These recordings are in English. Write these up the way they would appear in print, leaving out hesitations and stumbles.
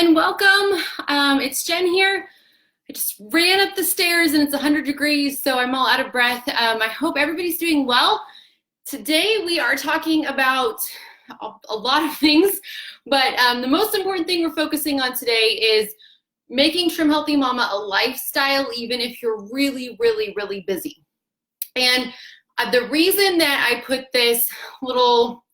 and welcome. It's Jen here. I just ran up the stairs and it's 100 degrees, so I'm all out of breath. I hope everybody's doing well. Today we are talking about a lot of things, but the most important thing we're focusing on today is making Trim Healthy Mama a lifestyle, even if you're really, really, really busy. And the reason that I put this little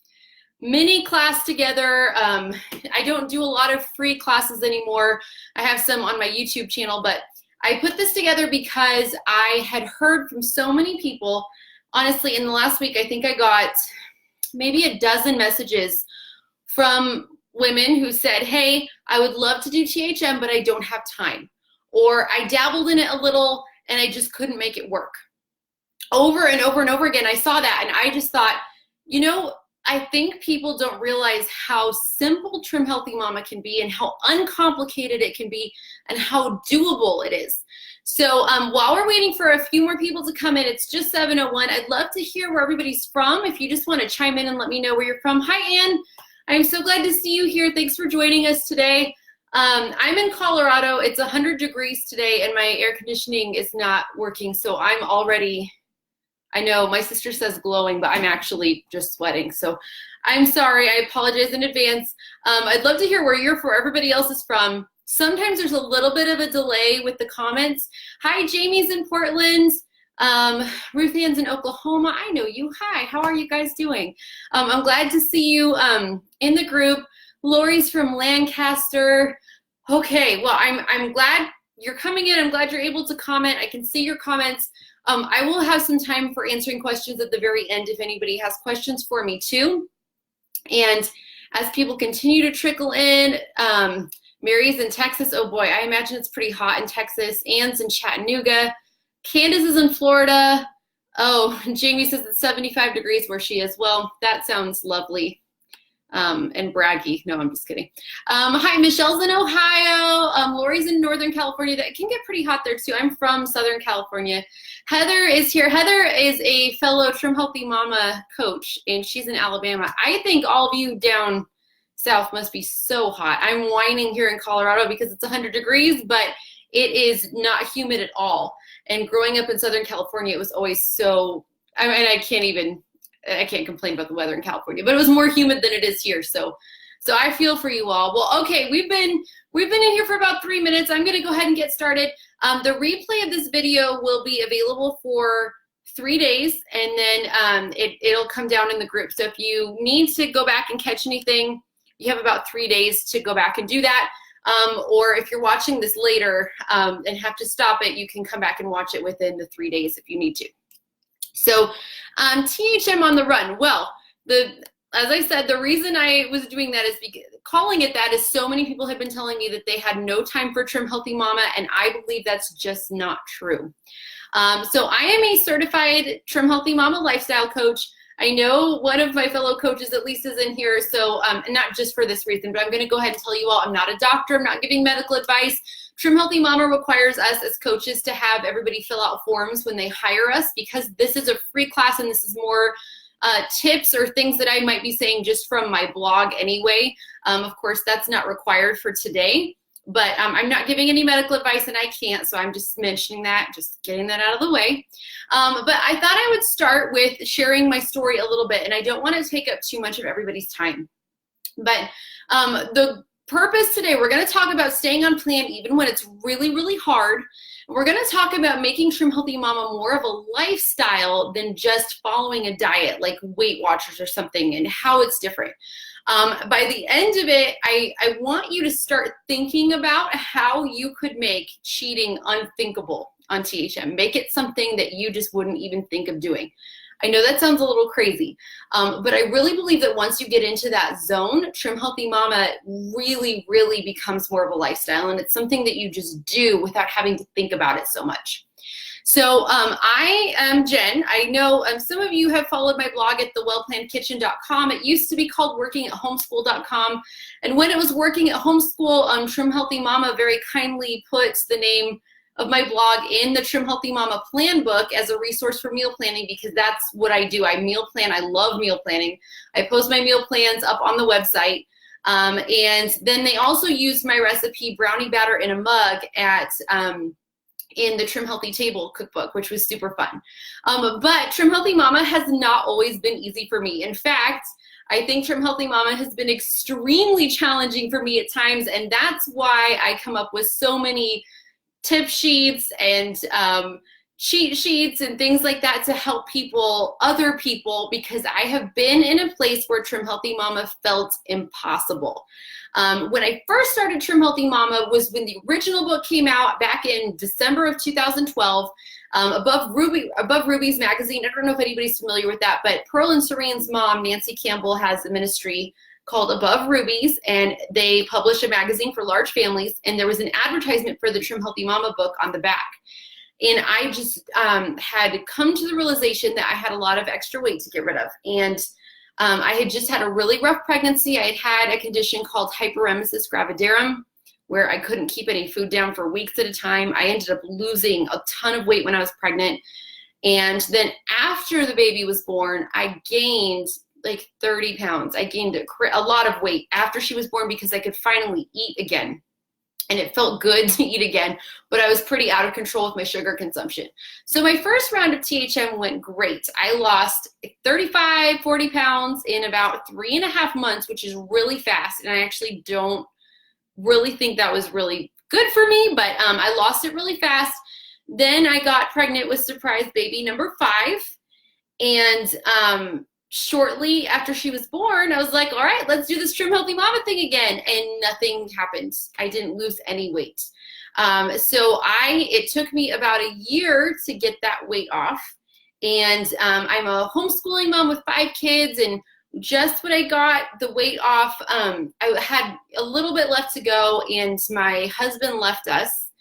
mini class together, I don't do a lot of free classes anymore. I have some on my YouTube channel, but I put this together because I had heard from so many people. Honestly, in the last week, I think I got maybe a dozen messages from women who said, hey, I would love to do THM, but I don't have time. Or I dabbled in it a little and I just couldn't make it work. Over and over and over again, I saw that and I just thought, you know, I think people don't realize how simple Trim Healthy Mama can be and how uncomplicated it can be and how doable it is. So while we're waiting for a few more people to come in, it's just 7:01. I'd love to hear where everybody's from. If you just want to chime in and let me know where you're from. Hi, Ann. I'm so glad to see you here. Thanks for joining us today. I'm in Colorado. It's 100 degrees today and my air conditioning is not working, so I'm already, I know my sister says glowing, but I'm actually just sweating. So I'm sorry, I apologize in advance. I'd love to hear where everybody else is from. Sometimes there's a little bit of a delay with the comments. Hi, Jamie's in Portland. Ruth Ann's in Oklahoma. I know you. Hi, how are you guys doing? I'm glad to see you in the group. Lori's from Lancaster. Okay, well, I'm glad you're coming in. I'm glad you're able to comment. I can see your comments. I will have some time for answering questions at the very end if anybody has questions for me too. And as people continue to trickle in, Mary's in Texas. Oh boy, I imagine it's pretty hot in Texas. Ann's in Chattanooga. Candace is in Florida. Oh, Jamie says it's 75 degrees where she is. Well, that sounds lovely. And braggy. No, I'm just kidding. Hi, Michelle's in Ohio. Lori's in Northern California. That can get pretty hot there too. I'm from Southern California. Heather is here. Heather is a fellow Trim Healthy Mama coach, and she's in Alabama. I think all of you down south must be so hot. I'm whining here in Colorado because it's 100 degrees, but it is not humid at all. And growing up in Southern California, it was always so, I mean, I can't complain about the weather in California, but it was more humid than it is here. So I feel for you all. Well, okay, we've been in here for about 3 minutes. I'm gonna go ahead and get started. The replay of this video will be available for 3 days, and then it'll come down in the group. So if you need to go back and catch anything, you have about 3 days to go back and do that. Or if you're watching this later and have to stop it, you can come back and watch it within the 3 days if you need to. So THM on the Run. Well, as I said, the reason I was doing that is because calling it that is so many people have been telling me that they had no time for Trim Healthy Mama, and I believe that's just not true. So I am a certified Trim Healthy Mama lifestyle coach. I know one of my fellow coaches at least is in here, so not just for this reason, but I'm going to go ahead and tell you all I'm not a doctor. I'm not giving medical advice. Trim Healthy Mama requires us as coaches to have everybody fill out forms when they hire us, because this is a free class and this is more tips or things that I might be saying just from my blog anyway. Of course, that's not required for today, but I'm not giving any medical advice and I can't, so I'm just mentioning that, just getting that out of the way. But I thought I would start with sharing my story a little bit, and I don't want to take up too much of everybody's time. But the purpose today, we're going to talk about staying on plan even when it's really, really hard. We're going to talk about making Trim Healthy Mama more of a lifestyle than just following a diet like Weight Watchers or something, and how it's different. By the end of it, I want you to start thinking about how you could make cheating unthinkable on THM. Make it something that you just wouldn't even think of doing. I know that sounds a little crazy, but I really believe that once you get into that zone, Trim Healthy Mama really, really becomes more of a lifestyle, and it's something that you just do without having to think about it so much. So I am Jen. I know some of you have followed my blog at thewellplannedkitchen.com. It used to be called workingathomeschool.com, and when it was Working at Homeschool, Trim Healthy Mama very kindly puts the name of my blog in the Trim Healthy Mama plan book as a resource for meal planning, because that's what I do. I meal plan. I love meal planning. I post my meal plans up on the website. And then they also used my recipe, brownie batter in a mug, in the Trim Healthy Table cookbook, which was super fun. But Trim Healthy Mama has not always been easy for me. In fact, I think Trim Healthy Mama has been extremely challenging for me at times, and that's why I come up with so many tip sheets and cheat sheets and things like that to help other people, because I have been in a place where Trim Healthy Mama felt impossible. When I first started Trim Healthy Mama was when the original book came out back in December of 2012, Above Ruby's magazine. I don't know if anybody's familiar with that, but Pearl and Serene's mom, Nancy Campbell, has a ministry called Above Ruby's, and they publish a magazine for large families, and there was an advertisement for the Trim Healthy Mama book on the back. And I just had come to the realization that I had a lot of extra weight to get rid of. And I had just had a really rough pregnancy. I had a condition called hyperemesis gravidarum, where I couldn't keep any food down for weeks at a time. I ended up losing a ton of weight when I was pregnant. And then after the baby was born, I gained like 30 pounds. I gained a lot of weight after she was born because I could finally eat again. And it felt good to eat again, but I was pretty out of control with my sugar consumption. So my first round of THM went great. I lost 35, 40 pounds in about 3.5 months, which is really fast. And I actually don't really think that was really good for me, but I lost it really fast. Then I got pregnant with surprise baby number 5. And shortly after she was born, I was like, all right, let's do this Trim Healthy Mama thing again. And nothing happened. I didn't lose any weight. So it took me about a year to get that weight off. And I'm a homeschooling mom with 5 kids. And just when I got the weight off, I had a little bit left to go, and my husband left us.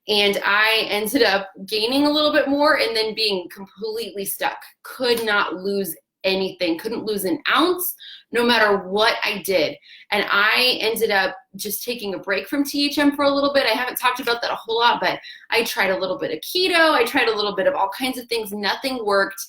And I ended up gaining a little bit more and then being completely stuck. Could not lose anything, couldn't lose an ounce, no matter what I did. And I ended up just taking a break from THM for a little bit. I haven't talked about that a whole lot, but I tried a little bit of keto. I tried a little bit of all kinds of things. Nothing worked.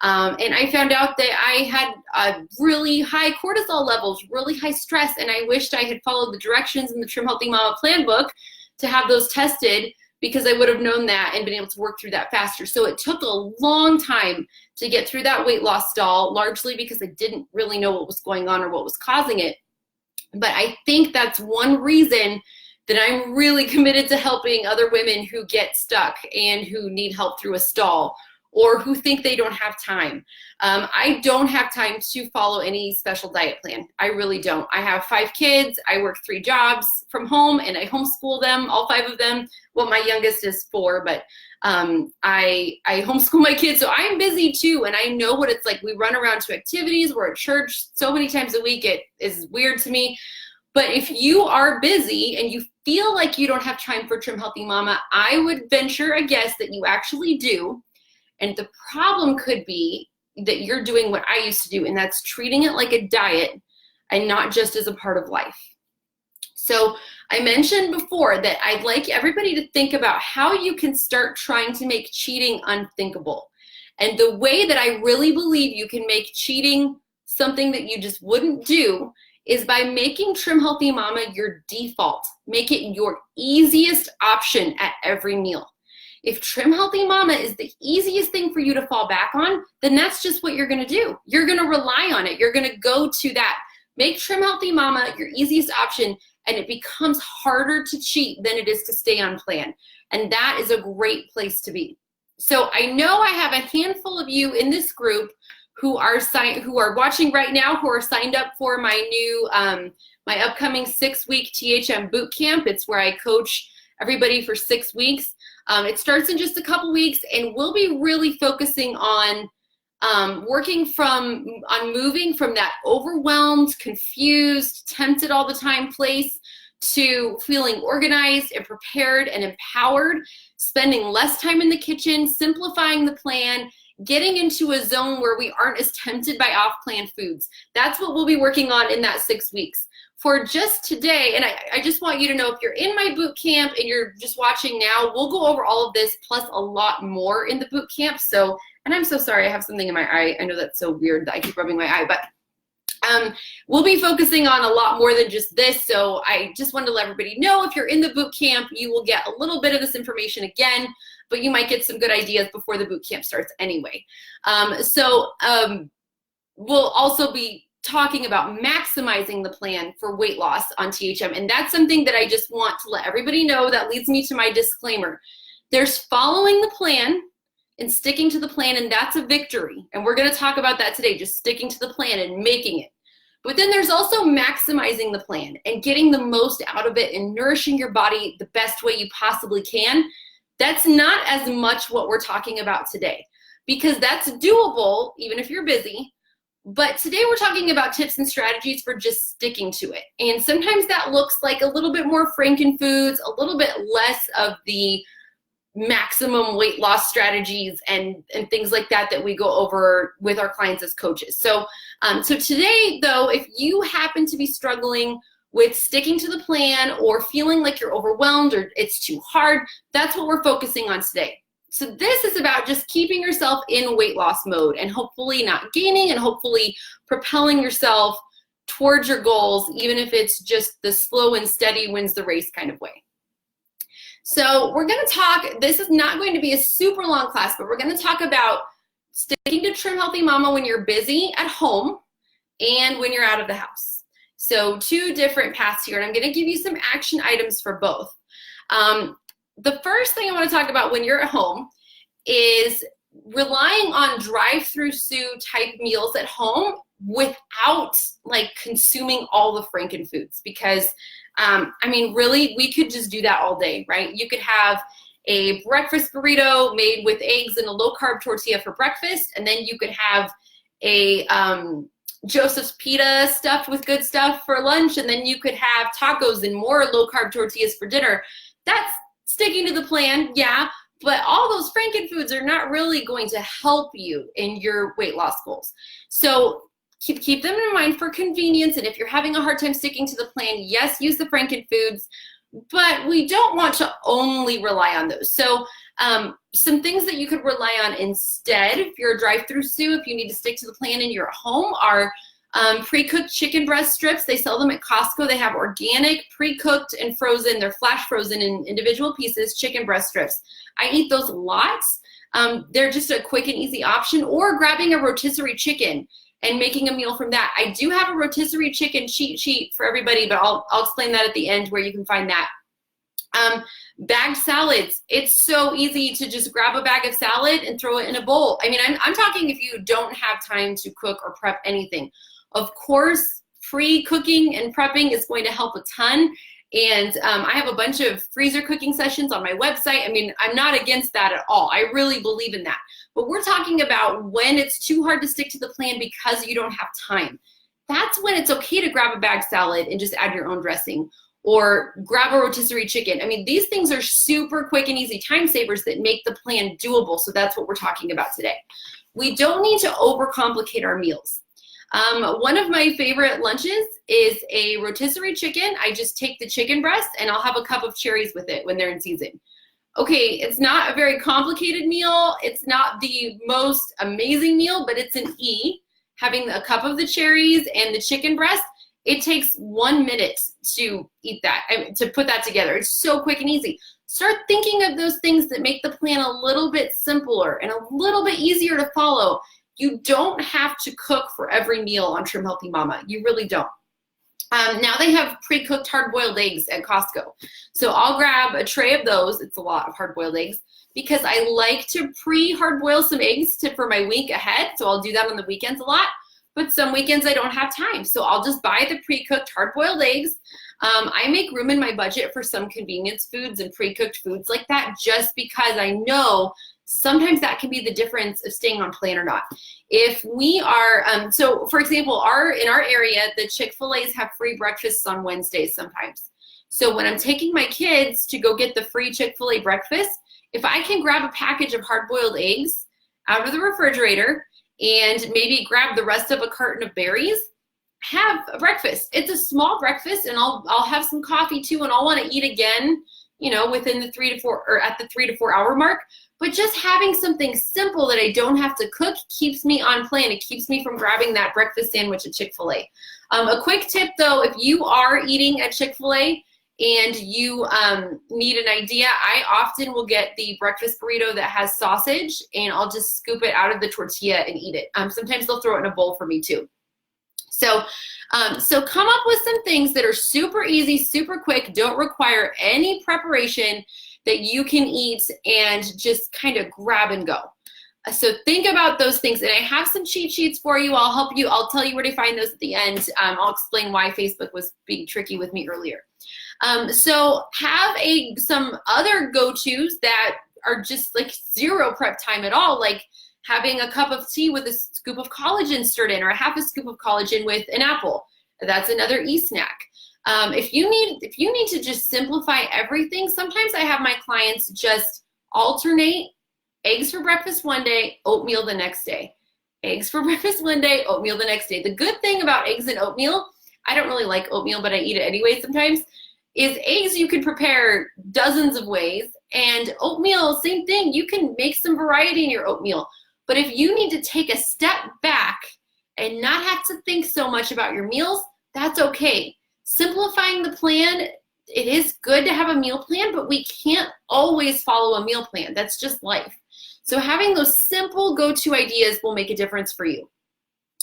And I found out that I had really high cortisol levels, really high stress. And I wished I had followed the directions in the Trim Healthy Mama plan book to have those tested, because I would have known that and been able to work through that faster. So it took a long time to get through that weight loss stall, largely because I didn't really know what was going on or what was causing it. But I think that's one reason that I'm really committed to helping other women who get stuck and who need help through a stall, or who think they don't have time. I don't have time to follow any special diet plan. I really don't. I have 5 kids. I work 3 jobs from home, and I homeschool them, all 5 of them. Well, my youngest is 4, but I homeschool my kids, so I'm busy too, and I know what it's like. We run around to activities. We're at church so many times a week. It is weird to me. But if you are busy and you feel like you don't have time for Trim Healthy Mama, I would venture a guess that you actually do. And the problem could be that you're doing what I used to do, and that's treating it like a diet and not just as a part of life. So I mentioned before that I'd like everybody to think about how you can start trying to make cheating unthinkable. And the way that I really believe you can make cheating something that you just wouldn't do is by making Trim Healthy Mama your default. Make it your easiest option at every meal. If Trim Healthy Mama is the easiest thing for you to fall back on, then that's just what you're gonna do. You're gonna rely on it. You're gonna go to that. Make Trim Healthy Mama your easiest option, and it becomes harder to cheat than it is to stay on plan. And that is a great place to be. So I know I have a handful of you in this group who are watching right now, who are signed up for my new, my upcoming 6-week THM boot camp. It's where I coach everybody for 6 weeks. It starts in just a couple weeks, and we'll be really focusing on moving from that overwhelmed, confused, tempted all the time place to feeling organized and prepared and empowered, spending less time in the kitchen, simplifying the plan, getting into a zone where we aren't as tempted by off-plan foods. That's what we'll be working on in that 6 weeks. For just today, and I just want you to know, if you're in my boot camp and you're just watching now, we'll go over all of this plus a lot more in the boot camp. So, and I'm so sorry, I have something in my eye. I know that's so weird that I keep rubbing my eye, but We'll be focusing on a lot more than just this, so I just wanted to let everybody know if you're in the boot camp, you will get a little bit of this information again, but you might get some good ideas before the boot camp starts anyway. We'll also be talking about maximizing the plan for weight loss on THM, and that's something that I just want to let everybody know. That leads me to my disclaimer. There's following the plan and sticking to the plan, and that's a victory. And we're gonna talk about that today, just sticking to the plan and making it. But then there's also maximizing the plan and getting the most out of it and nourishing your body the best way you possibly can. That's not as much what we're talking about today, because that's doable even if you're busy. But today we're talking about tips and strategies for just sticking to it. And sometimes that looks like a little bit more frankenfoods, a little bit less of the maximum weight loss strategies and things like that that we go over with our clients as coaches. So today though, if you happen to be struggling with sticking to the plan or feeling like you're overwhelmed or it's too hard, that's what we're focusing on today. So this is about just keeping yourself in weight loss mode and hopefully not gaining and hopefully propelling yourself towards your goals, even if it's just the slow and steady wins the race kind of way. So we're going to talk, this is not going to be a super long class, but we're going to talk about sticking to Trim Healthy Mama when you're busy at home and when you're out of the house. So two different paths here, and I'm going to give you some action items for both. The first thing I want to talk about when you're at home is relying on drive-through type meals at home without like consuming all the frankenfoods, because I mean, really, we could just do that all day, right? You could have a breakfast burrito made with eggs and a low-carb tortilla for breakfast, and then you could have a Joseph's pita stuffed with good stuff for lunch, and then you could have tacos and more low-carb tortillas for dinner. That's sticking to the plan, yeah, but all those frankenfoods are not really going to help you in your weight loss goals. So keep them in mind for convenience, and if you're having a hard time sticking to the plan, yes, use the frankenfoods, but we don't want to only rely on those. So some things that you could rely on instead, if you're a drive-through if you need to stick to the plan and you're at home, are pre-cooked chicken breast strips. They sell them at Costco. They have organic, pre-cooked and frozen. They're flash frozen in individual pieces, chicken breast strips. I eat those lots. They're just a quick and easy option, or grabbing a rotisserie chicken and making a meal from that. I do have a rotisserie chicken cheat sheet for everybody, but I'll explain that at the end where you can find that. Bagged salads. It's so easy to just grab a bag of salad and throw it in a bowl. I mean, I'm talking if you don't have time to cook or prep anything. Of course, pre-cooking and prepping is going to help a ton. And I have a bunch of freezer cooking sessions on my website. I mean, I'm not against that at all. I really believe in that. But we're talking about when it's too hard to stick to the plan because you don't have time. That's when it's okay to grab a bag salad and just add your own dressing, or grab a rotisserie chicken. I mean, these things are super quick and easy time savers that make the plan doable. So that's what we're talking about today. We don't need to overcomplicate our meals. One of my favorite lunches is a rotisserie chicken. I just take the chicken breast and I'll have a cup of cherries with it when they're in season. Okay, it's not a very complicated meal. It's not the most amazing meal, but it's an E. Having a cup of the cherries and the chicken breast, it takes 1 minute to eat that, to put that together. It's so quick and easy. Start thinking of those things that make the plan a little bit simpler and a little bit easier to follow. You don't have to cook for every meal on Trim Healthy Mama. You really don't. Now they have pre-cooked hard-boiled eggs at Costco. So I'll grab a tray of those. It's a lot of hard-boiled eggs because I like to pre-hard-boil some eggs for my week ahead. So I'll do that on the weekends a lot. But some weekends I don't have time. So I'll just buy the pre-cooked hard-boiled eggs. I make room in my budget for some convenience foods and pre-cooked foods like that just because I know sometimes that can be the difference of staying on plan or not. If we are, so for example, in our area, the Chick-fil-A's have free breakfasts on Wednesdays sometimes. So when I'm taking my kids to go get the free Chick-fil-A breakfast, if I can grab a package of hard-boiled eggs out of the refrigerator and maybe grab the rest of a carton of berries, have a breakfast. It's a small breakfast, and I'll have some coffee too, and I'll want to eat again, you know, within the 3 to 4 or at the 3 to 4 hour mark. but just having something simple that I don't have to cook keeps me on plan. It keeps me from grabbing that breakfast sandwich at Chick-fil-A. A quick tip though, if you are eating at Chick-fil-A and you need an idea, I often will get the breakfast burrito that has sausage, and I'll just scoop it out of the tortilla and eat it. Sometimes they'll throw it in a bowl for me too. So come up with some things that are super easy, super quick, don't require any preparation, that you can eat and just kind of grab and go. So think about those things, and I have some cheat sheets for you. I'll help you. I'll tell you where to find those at the end. I'll explain why Facebook was being tricky with me earlier. So have some other go-tos that are just like zero prep time at all, like having a cup of tea with a scoop of collagen stirred in, or a half a scoop of collagen with an apple. That's another e-snack. If you need to just simplify everything, sometimes I have my clients just alternate eggs for breakfast one day, oatmeal the next day. Eggs for breakfast one day, oatmeal the next day. The good thing about eggs and oatmeal, I don't really like oatmeal, but I eat it anyway sometimes, is eggs you can prepare dozens of ways, and oatmeal, same thing. You can make some variety in your oatmeal. But if you need to take a step back and not have to think so much about your meals, that's okay. Simplifying the plan, it is good to have a meal plan, but we can't always follow a meal plan. That's just life. So having those simple go-to ideas will make a difference for you.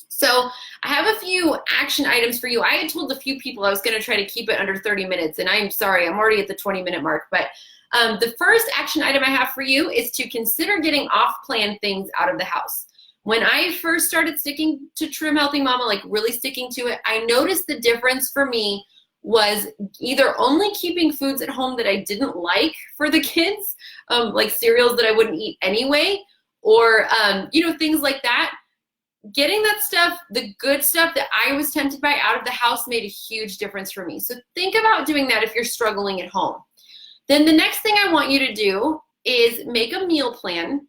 So I have a few action items for you. I had told a few people I was going to try to keep it under 30 minutes, and I'm sorry, I'm already at the 20-minute mark. But the first action item I have for you is to consider getting off-plan things out of the house. When I first started sticking to Trim Healthy Mama, like really sticking to it, I noticed the difference for me was either only keeping foods at home that I didn't like for the kids, like cereals that I wouldn't eat anyway, or things like that. Getting that stuff, the good stuff that I was tempted by out of the house, made a huge difference for me. So think about doing that if you're struggling at home. Then the next thing I want you to do is make a meal plan,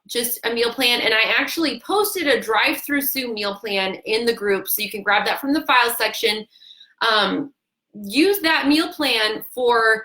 just a meal plan. And I actually posted a drive-through Sue meal plan in the group, so you can grab that from the files section. Use that meal plan for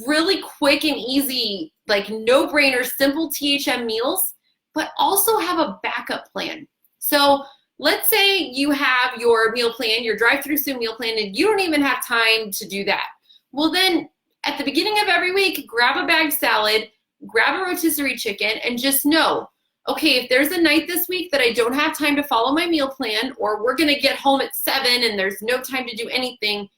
really quick and easy, like no-brainer, simple THM meals, but also have a backup plan. So let's say you have your meal plan, your drive-through Sue meal plan, and you don't even have time to do that. Well, then at the beginning of every week, grab a bagged salad, grab a rotisserie chicken, and just know, okay, if there's a night this week that I don't have time to follow my meal plan, or we're gonna get home at 7 and there's no time to do anything,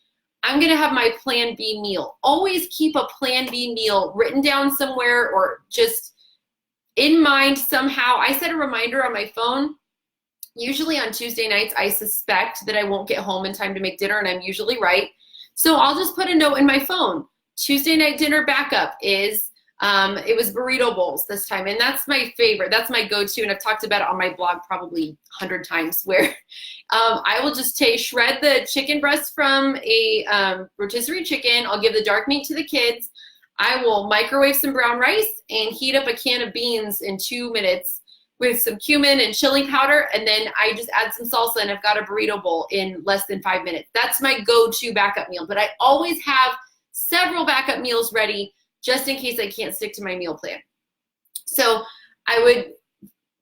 I'm gonna have my Plan B meal. Always keep a Plan B meal written down somewhere, or just in mind somehow. I set a reminder on my phone. Usually on Tuesday nights, I suspect that I won't get home in time to make dinner, and I'm usually right. So I'll just put a note in my phone. Tuesday night dinner backup is, it was burrito bowls this time, and that's my favorite. That's my go-to, and I've talked about it on my blog probably 100 times, where I will just shred the chicken breast from a rotisserie chicken. I'll give the dark meat to the kids. I will microwave some brown rice and heat up a can of beans in 2 minutes with some cumin and chili powder, and then I just add some salsa, and I've got a burrito bowl in less than 5 minutes. That's my go-to backup meal, but I always have several backup meals ready just in case I can't stick to my meal plan. So I would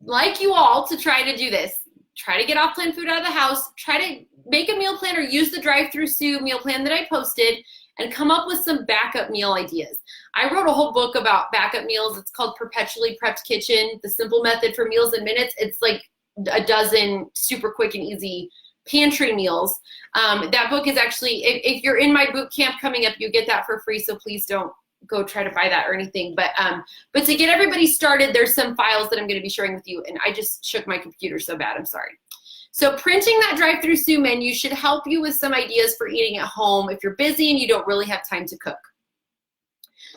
like you all to try to do this. Try to get off-plan food out of the house. Try to make a meal plan, or use the drive-through Sue meal plan that I posted, and come up with some backup meal ideas. I wrote a whole book about backup meals. It's called Perpetually Prepped Kitchen, The Simple Method for Meals in Minutes. It's like a dozen super quick and easy pantry meals. That book is actually, if you're in my boot camp coming up, you get that for free, so please don't go try to buy that or anything. But to get everybody started, there's some files that I'm gonna be sharing with you, and I just shook my computer so bad, I'm sorry. So printing that drive-through Sue menu should help you with some ideas for eating at home if you're busy and you don't really have time to cook.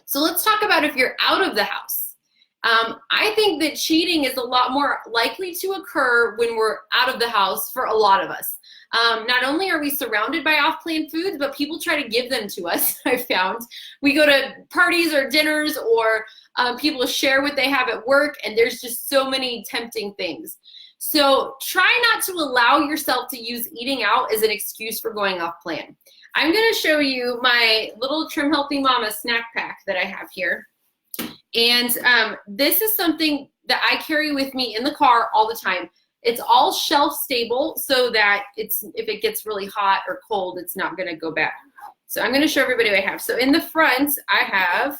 So let's talk about if you're out of the house. I think that cheating is a lot more likely to occur when we're out of the house for a lot of us. Not only are we surrounded by off-plan foods, but people try to give them to us, I've found. We go to parties or dinners, or people share what they have at work, and there's just so many tempting things. So try not to allow yourself to use eating out as an excuse for going off plan. I'm gonna show you my little Trim Healthy Mama snack pack that I have here. And this is something that I carry with me in the car all the time. It's all shelf stable so that if it gets really hot or cold, it's not gonna go bad. So I'm gonna show everybody what I have. So in the front, I have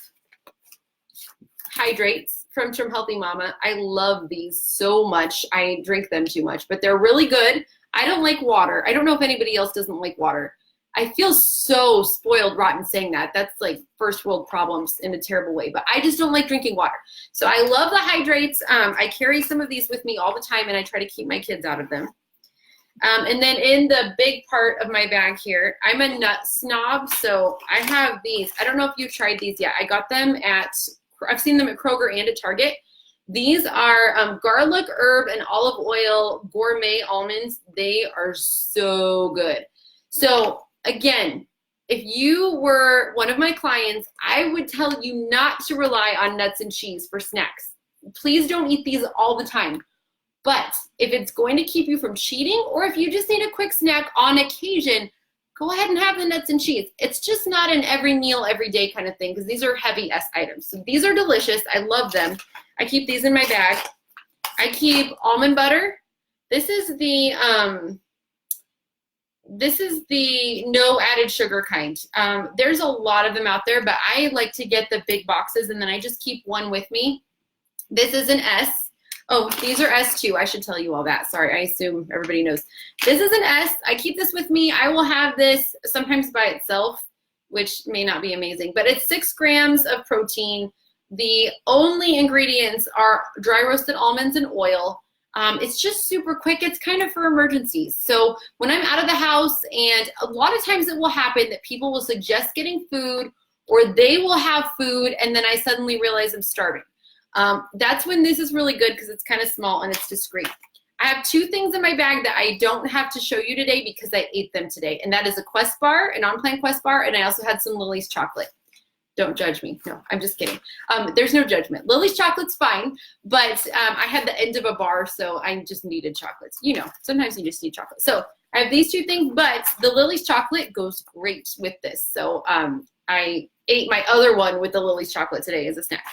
hydrates from Healthy Mama. I love these so much. I drink them too much, but they're really good. I don't like water. I don't know if anybody else doesn't like water. I feel so spoiled rotten saying that. That's like first world problems in a terrible way, but I just don't like drinking water. So I love the hydrates. I carry some of these with me all the time, and I try to keep my kids out of them. And then in the big part of my bag here, I'm a nut snob, so I have these. I don't know if you've tried these yet. I got them I've seen them at Kroger and at Target. These are garlic, herb, and olive oil gourmet almonds. They are so good. So again, if you were one of my clients, I would tell you not to rely on nuts and cheese for snacks. Please don't eat these all the time. But if it's going to keep you from cheating, or if you just need a quick snack on occasion, go ahead and have the nuts and cheese. It's just not an every meal, every day kind of thing, because these are heavy S items. So these are delicious. I love them. I keep these in my bag. I keep almond butter. This is the no added sugar kind. There's a lot of them out there, but I like to get the big boxes, and then I just keep one with me. This is an S. Oh, these are S too. I should tell you all that. Sorry, I assume everybody knows. This is an S. I keep this with me. I will have this sometimes by itself, which may not be amazing, but it's 6 grams of protein. The only ingredients are dry roasted almonds and oil. It's just super quick. It's kind of for emergencies. So when I'm out of the house, and a lot of times it will happen that people will suggest getting food, or they will have food, and then I suddenly realize I'm starving. That's when this is really good, because it's kind of small and it's discreet. I have 2 things in my bag that I don't have to show you today because I ate them today, and that is a Quest bar, an on-plan Quest bar, and I also had some Lily's chocolate. Don't judge me. No, I'm just kidding. There's no judgment. Lily's chocolate's fine, but I had the end of a bar, so I just needed chocolates. You know, sometimes you just need chocolate. So I have these 2 things, but the Lily's chocolate goes great with this. So I ate my other one with the Lily's chocolate today as a snack.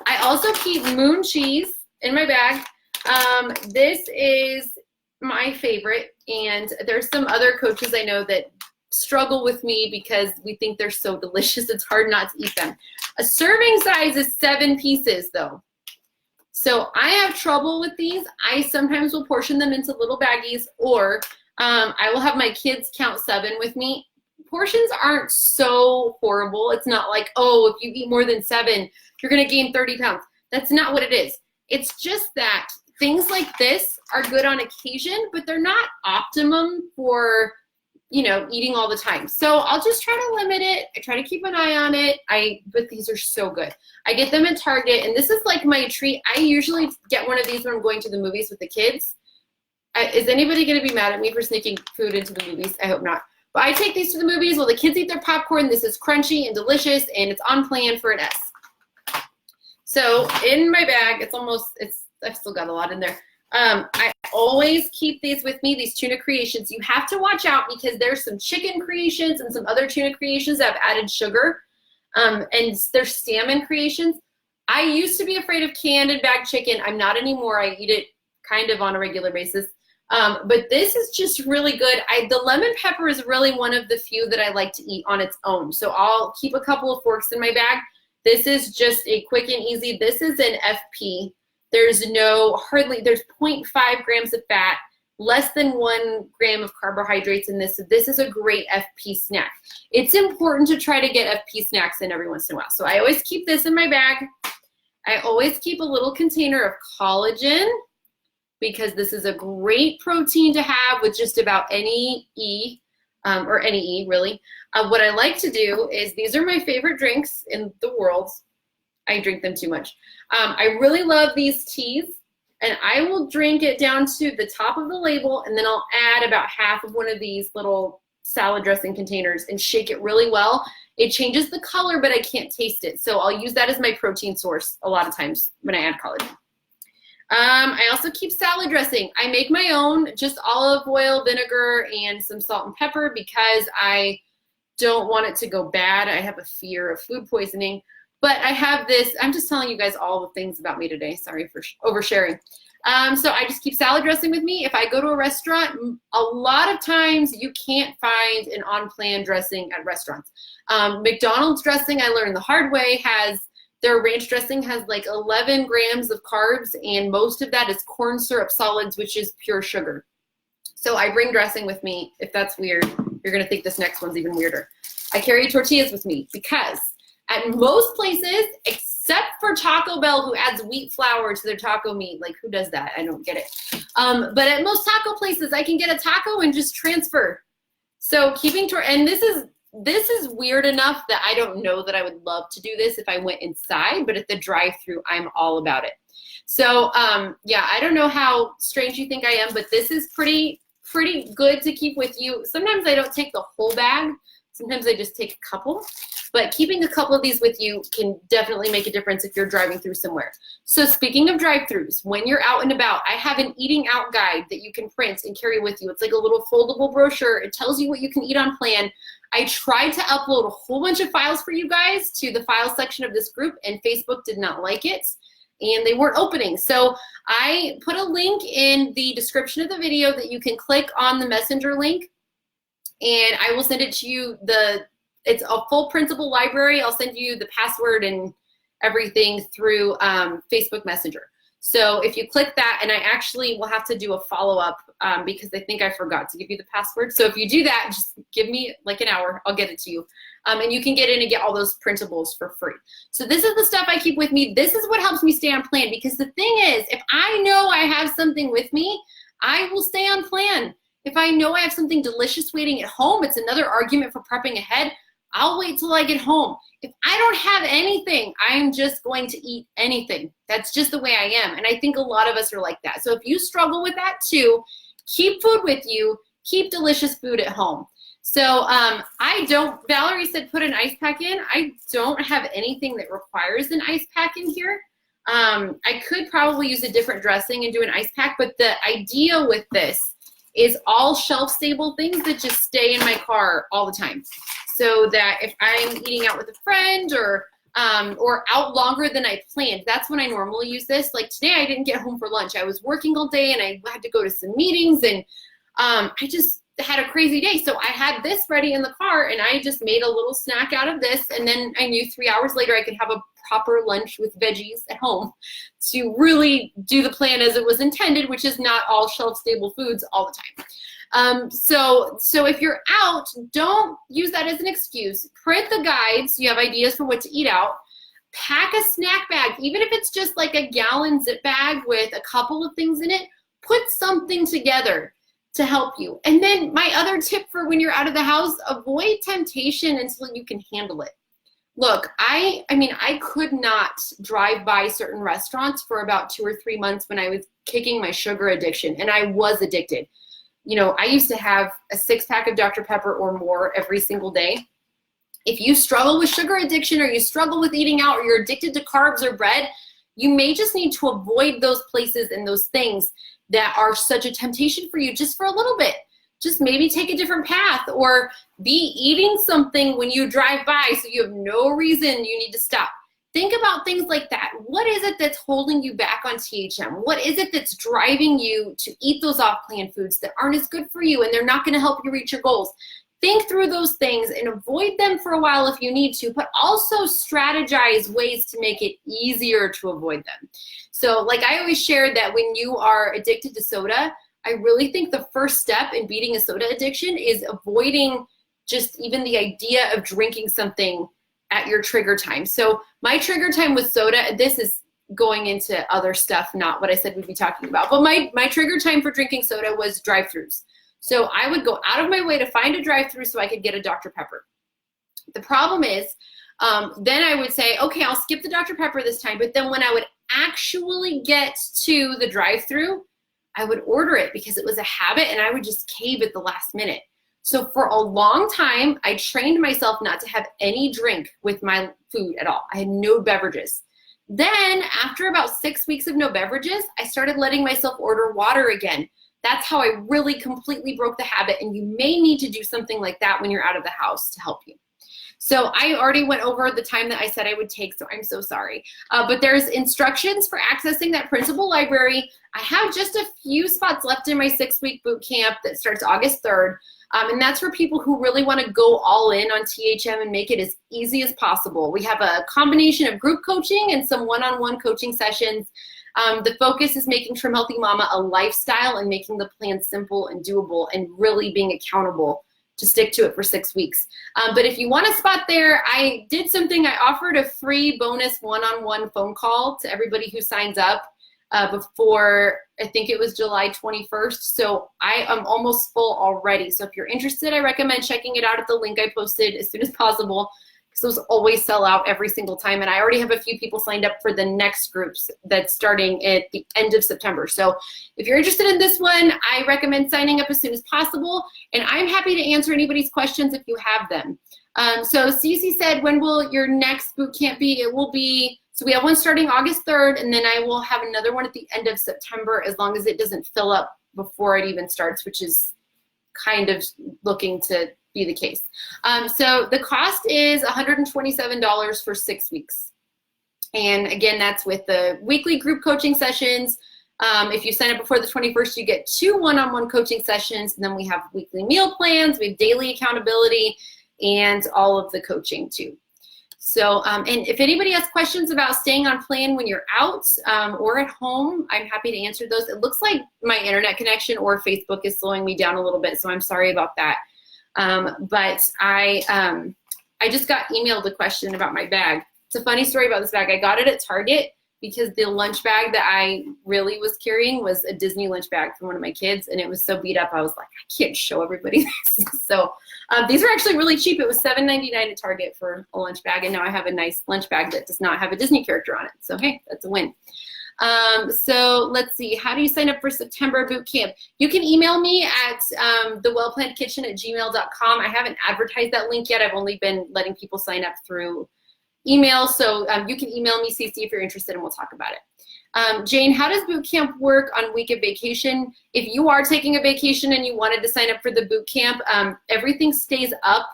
I also keep Moon cheese in my bag. This is my favorite, and there's some other coaches I know that struggle with me because we think they're so delicious. It's hard not to eat them. A serving size is 7 pieces though. So I have trouble with these. I sometimes will portion them into little baggies, or I will have my kids count 7 with me. Portions aren't so horrible. It's not like, oh, if you eat more than 7, you're gonna gain 30 pounds. That's not what it is. It's just that things like this are good on occasion, but they're not optimum for, you know, eating all the time. So I'll just try to limit it. I try to keep an eye on it. But these are so good. I get them at Target, and this is like my treat. I usually get one of these when I'm going to the movies with the kids. Is anybody gonna be mad at me for sneaking food into the movies? I hope not. But I take these to the movies while the kids eat their popcorn. This is crunchy and delicious, and it's on plan for an S. So in my bag, I've still got a lot in there. I always keep these with me, these tuna creations. You have to watch out because there's some chicken creations and some other tuna creations that have added sugar. And there's salmon creations. I used to be afraid of canned and bagged chicken. I'm not anymore. I eat it kind of on a regular basis. But this is just really good. The lemon pepper is really one of the few that I like to eat on its own. So I'll keep a couple of forks in my bag. This is just a quick and easy. This is an FP. There's 0.5 grams of fat, less than 1 gram of carbohydrates in this. So this is a great FP snack. It's important to try to get FP snacks in every once in a while. So I always keep this in my bag. I always keep a little container of collagen, because this is a great protein to have with just about any or any E really. What I like to do is, these are my favorite drinks in the world. I drink them too much. I really love these teas, and I will drink it down to the top of the label, and then I'll add about half of one of these little salad dressing containers and shake it really well. It changes the color, but I can't taste it. So I'll use that as my protein source a lot of times when I add collagen. I also keep salad dressing. I make my own, just olive oil, vinegar, and some salt and pepper because I don't want it to go bad. I have a fear of food poisoning. But I have this, I'm just telling you guys all the things about me today. Sorry for oversharing. So I just keep salad dressing with me. If I go to a restaurant, a lot of times you can't find an on-plan dressing at restaurants. McDonald's dressing, I learned the hard way, their ranch dressing has like 11 grams of carbs, and most of that is corn syrup solids, which is pure sugar. So I bring dressing with me. If that's weird, you're gonna think this next one's even weirder. I carry tortillas with me because at most places, except for Taco Bell, who adds wheat flour to their taco meat. Like, who does that? I don't get it. But at most taco places, I can get a taco and just transfer. So and this is weird enough that I don't know that I would love to do this if I went inside, but at the drive-thru, I'm all about it. So yeah, I don't know how strange you think I am, but this is pretty good to keep with you. Sometimes I don't take the whole bag. Sometimes I just take a couple, but keeping a couple of these with you can definitely make a difference if you're driving through somewhere. So speaking of drive-thrus, when you're out and about, I have an eating out guide that you can print and carry with you. It's like a little foldable brochure. It tells you what you can eat on plan. I tried to upload a whole bunch of files for you guys to the file section of this group, and Facebook did not like it, and they weren't opening. So I put a link in the description of the video that you can click on the messenger link, and I will send it to you. It's a full printable library. I'll send you the password and everything through Facebook Messenger. So if you click that, and I actually will have to do a follow-up because I think I forgot to give you the password. So if you do that, just give me like an hour, I'll get it to you. And you can get in and get all those printables for free. So this is the stuff I keep with me. This is what helps me stay on plan, because the thing is, if I know I have something with me, I will stay on plan. If I know I have something delicious waiting at home, it's another argument for prepping ahead. I'll wait till I get home. If I don't have anything, I'm just going to eat anything. That's just the way I am. And I think a lot of us are like that. So if you struggle with that too, keep food with you, keep delicious food at home. So Valerie said put an ice pack in. I don't have anything that requires an ice pack in here. I could probably use a different dressing and do an ice pack, but the idea with this is all shelf-stable things that just stay in my car all the time. So that if I'm eating out with a friend or out longer than I planned, that's when I normally use this. Like today, I didn't get home for lunch. I was working all day and I had to go to some meetings, and I just had a crazy day. So I had this ready in the car, and I just made a little snack out of this. And then I knew 3 hours later I could have a proper lunch with veggies at home to really do the plan as it was intended, which is not all shelf-stable foods all the time. So if you're out, don't use that as an excuse. Print the guides so you have ideas for what to eat out. Pack a snack bag, even if it's just like a gallon zip bag with a couple of things in it. Put something together to help you. And then my other tip for when you're out of the house, avoid temptation until you can handle it. Look, I mean, I could not drive by certain restaurants for about 2 or 3 months when I was kicking my sugar addiction, and I was addicted. You know, I used to have a 6-pack of Dr. Pepper or more every single day. If you struggle with sugar addiction, or you struggle with eating out, or you're addicted to carbs or bread, you may just need to avoid those places and those things that are such a temptation for you just for a little bit. Just maybe take a different path, or be eating something when you drive by so you have no reason you need to stop. Think about things like that. What is it that's holding you back on THM? What is it that's driving you to eat those off-plan foods that aren't as good for you and they're not going to help you reach your goals? Think through those things and avoid them for a while if you need to, but also strategize ways to make it easier to avoid them. So like I always share that when you are addicted to soda, I really think the first step in beating a soda addiction is avoiding just even the idea of drinking something at your trigger time. So my trigger time with soda, this is going into other stuff, not what I said we'd be talking about, but my trigger time for drinking soda was drive-thrus. So I would go out of my way to find a drive-thru so I could get a Dr. Pepper. The problem is, then I would say, okay, I'll skip the Dr. Pepper this time, but then when I would actually get to the drive-thru, I would order it because it was a habit, and I would just cave at the last minute. So for a long time, I trained myself not to have any drink with my food at all. I had no beverages. Then after about 6 weeks of no beverages, I started letting myself order water again. That's how I really completely broke the habit, and you may need to do something like that when you're out of the house to help you. So I already went over the time that I said I would take, so I'm so sorry. But there's instructions for accessing that principal library. I have just a few spots left in my 6-week boot camp that starts August 3rd. And that's for people who really want to go all in on THM and make it as easy as possible. We have a combination of group coaching and some one-on-one coaching sessions. The focus is making Trim Healthy Mama a lifestyle and making the plan simple and doable and really being accountable to stick to it for 6 weeks. But if you want a spot there, I did something. I offered a free bonus one-on-one phone call to everybody who signs up before, I think it was July 21st. So I am almost full already. So if you're interested, I recommend checking it out at the link I posted as soon as possible, because those always sell out every single time. And I already have a few people signed up for the next groups that's starting at the end of September. So if you're interested in this one, I recommend signing up as soon as possible. And I'm happy to answer anybody's questions if you have them. So Cece said, when will your next boot camp be? It will be, so we have one starting August 3rd, and then I will have another one at the end of September, as long as it doesn't fill up before it even starts, which is kind of looking to be the case. So the cost is $127 for 6 weeks. And again, that's with the weekly group coaching sessions. If you sign up before the 21st, you get 2 one-on-one coaching sessions. And then we have weekly meal plans, we have daily accountability, and all of the coaching too. So, and if anybody has questions about staying on plan when you're out or at home, I'm happy to answer those. It looks like my internet connection or Facebook is slowing me down a little bit, so I'm sorry about that. But I just got emailed a question about my bag. It's a funny story about this bag. I got it at Target because the lunch bag that I really was carrying was a Disney lunch bag from one of my kids, and it was so beat up, I was like, I can't show everybody this. So these are actually really cheap. It was $7.99 at Target for a lunch bag, and now I have a nice lunch bag that does not have a Disney character on it. So hey, that's a win. So let's see, how do you sign up for September boot camp? You can email me at thewellplannedkitchen@gmail.com. I haven't advertised that link yet. I've only been letting people sign up through email. So you can email me, CC, if you're interested, and we'll talk about it. Jane, how does boot camp work on week of vacation? If you are taking a vacation and you wanted to sign up for the boot camp, everything stays up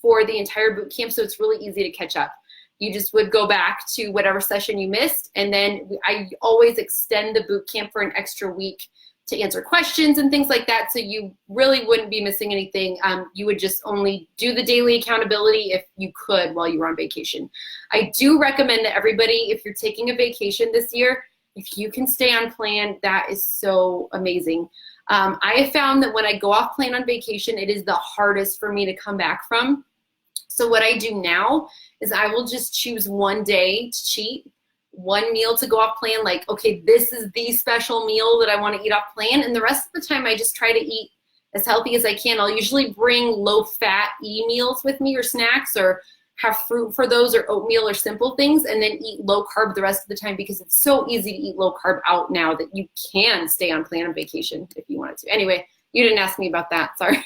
for the entire boot camp, so it's really easy to catch up. You just would go back to whatever session you missed, and then I always extend the boot camp for an extra week to answer questions and things like that, so you really wouldn't be missing anything. You would just only do the daily accountability if you could while you were on vacation. I do recommend that everybody, if you're taking a vacation this year, if you can stay on plan, that is so amazing. I have found that when I go off plan on vacation, it is the hardest for me to come back from. So what I do now is I will just choose one day to cheat, one meal to go off plan, like, okay, this is the special meal that I want to eat off plan. And the rest of the time, I just try to eat as healthy as I can. I'll usually bring low-fat meals with me or snacks, or have fruit for those, or oatmeal or simple things, and then eat low-carb the rest of the time, because it's so easy to eat low-carb out now that you can stay on plan on vacation if you wanted to. Anyway, you didn't ask me about that, sorry.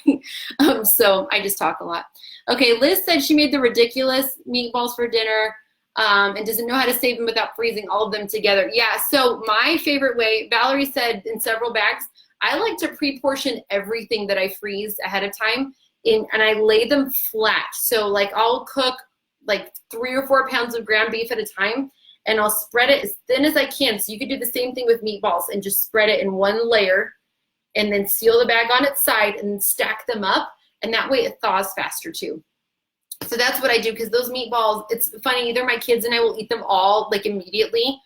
So I just talk a lot. Okay, Liz said she made the ridiculous meatballs for dinner and doesn't know how to save them without freezing all of them together. Yeah, so my favorite way, Valerie said in several bags, I like to pre-portion everything that I freeze ahead of time, and I lay them flat. So like I'll cook like 3 or 4 pounds of ground beef at a time, and I'll spread it as thin as I can. So you could do the same thing with meatballs and just spread it in one layer, and then seal the bag on its side and stack them up. And that way it thaws faster too. So that's what I do, because those meatballs, it's funny, either my kids and I will eat them all like immediately,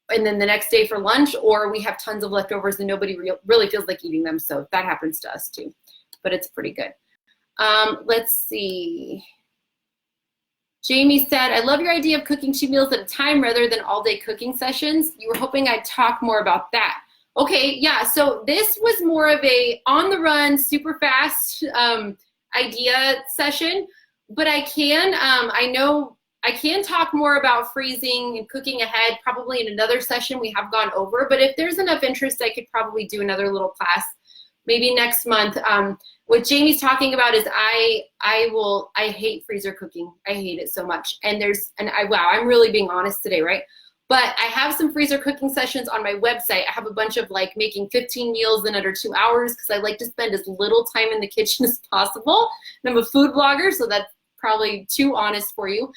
and then the next day for lunch, or we have tons of leftovers and nobody really feels like eating them. So that happens to us too, but it's pretty good. Let's see. Jamie said, I love your idea of cooking 2 meals at a time rather than all day cooking sessions. You were hoping I'd talk more about that. Okay, yeah, so this was more of a on the run, super fast idea session, but I know I can talk more about freezing and cooking ahead probably in another session we have gone over, but if there's enough interest, I could probably do another little class maybe next month. What Jamie's talking about is I hate freezer cooking. I hate it so much. Wow, I'm really being honest today, right? But I have some freezer cooking sessions on my website. I have a bunch of like making 15 meals in under 2 hours, because I like to spend as little time in the kitchen as possible. And I'm a food blogger, so that's probably too honest for you.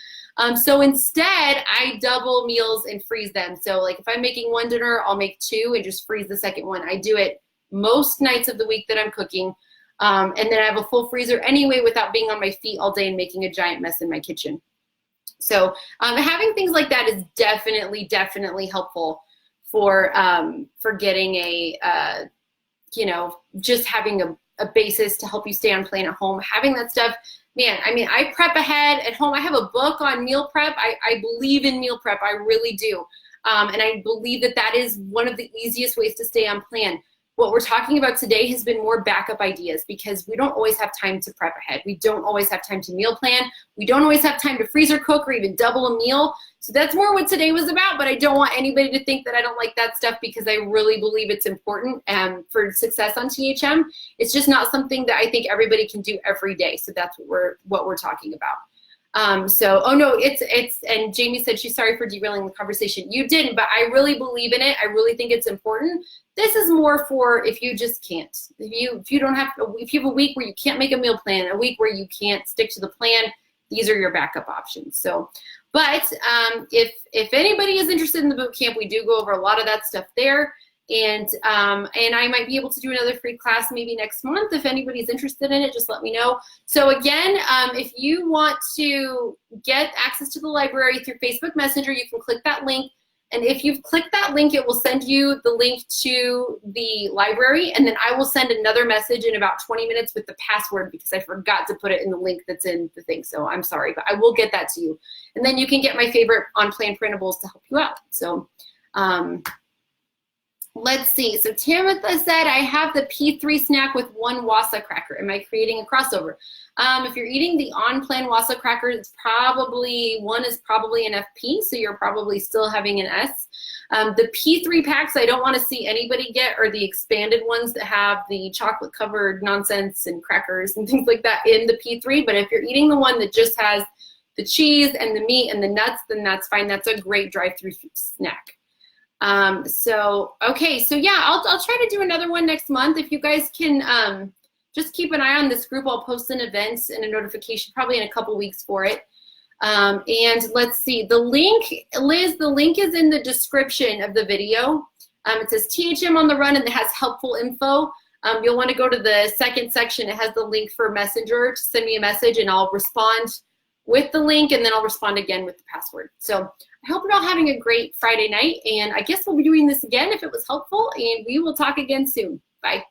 So instead, I double meals and freeze them. So like if I'm making one dinner, I'll make two and just freeze the second one. I do it most nights of the week that I'm cooking. And then I have a full freezer anyway without being on my feet all day and making a giant mess in my kitchen. So having things like that is definitely helpful for getting a, just having a basis to help you stay on plan at home. Having that stuff, man, I mean, I prep ahead at home. I have a book on meal prep. I believe in meal prep. I really do. And I believe that is one of the easiest ways to stay on plan. What we're talking about today has been more backup ideas because we don't always have time to prep ahead. We don't always have time to meal plan. We don't always have time to freezer cook or even double a meal. So that's more what today was about, but I don't want anybody to think that I don't like that stuff because I really believe it's important for success on THM. It's just not something that I think everybody can do every day. So that's what we're talking about. Oh no, and Jamie said she's sorry for derailing the conversation. You didn't, but I really believe in it. I really think it's important. This is more for if you just can't. If you have a week where you can't make a meal plan, a week where you can't stick to the plan, these are your backup options. So, but if anybody is interested in the boot camp, we do go over a lot of that stuff there. And I might be able to do another free class maybe next month. If anybody's interested in it, just let me know. So again, if you want to get access to the library through Facebook Messenger, you can click that link. And if you've clicked that link, it will send you the link to the library. And then I will send another message in about 20 minutes with the password because I forgot to put it in the link that's in the thing. So I'm sorry, but I will get that to you. And then you can get my favorite on-plan printables to help you out. So let's see. So Tamitha said, I have the P3 snack with one Wasa cracker. Am I creating a crossover? If you're eating the on-plan Wasa cracker, one is probably an FP, so you're probably still having an S. The P3 packs I don't want to see anybody get are the expanded ones that have the chocolate-covered nonsense and crackers and things like that in the P3. But if you're eating the one that just has the cheese and the meat and the nuts, then that's fine. That's a great drive-through snack. Okay, so yeah, I'll try to do another one next month. If you guys can just keep an eye on this group, I'll post an event and a notification probably in a couple weeks for it. And let's see, the link, Liz, the link is in the description of the video. It says THM on the Run and it has helpful info. You'll want to go to the second section. It has the link for Messenger to send me a message and I'll respond with the link and then I'll respond again with the password. So I hope you're all having a great Friday night and I guess we'll be doing this again if it was helpful and we will talk again soon. Bye.